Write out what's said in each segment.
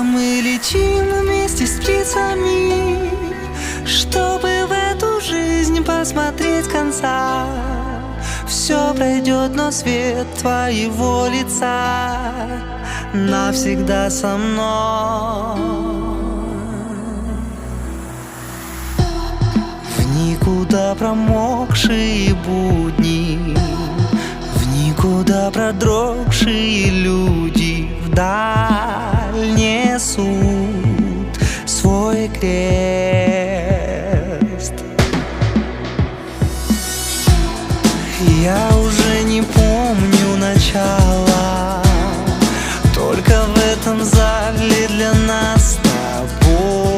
мы летим вместе с птицами, чтобы в эту жизнь посмотреть конца. Все пройдет, но свет твоего лица навсегда со мной. В никуда промокшие будни, в никуда продрогшие люди вдаль несут свой крест. Я уже не помню начала, только в этом зале для нас с тобой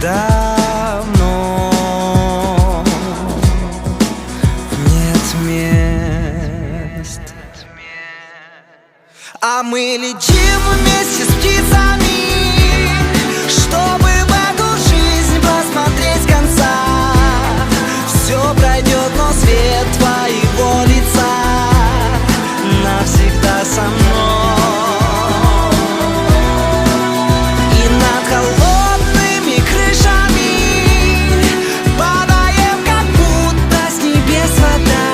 давно нет мест. А мы летим вместе с птицами, чтобы в эту жизнь посмотреть конца. Все пройдет, но свет твоего лица навсегда со мной. И над холодными крышами падаем, как будто с небес вода.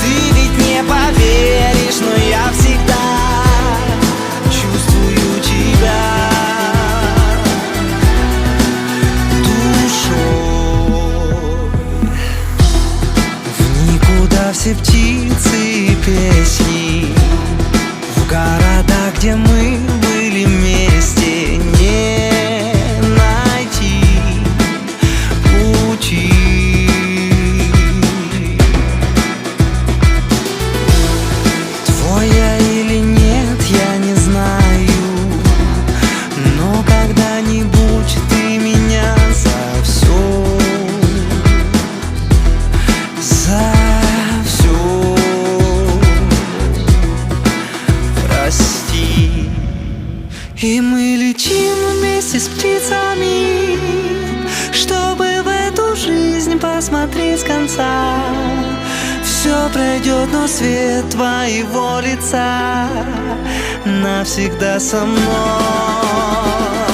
Ты ведь не поверишь, но я всегда чувствую тебя душой. В никуда все птицы и песни, в города, где мы были вместе, не найти пути. Твой я или нет, я не знаю, но когда-нибудь ты меня за все прости. И мы летим вместе с птицами, чтобы в эту жизнь посмотреть конца. Все пройдет, но свет твоего лица навсегда со мной.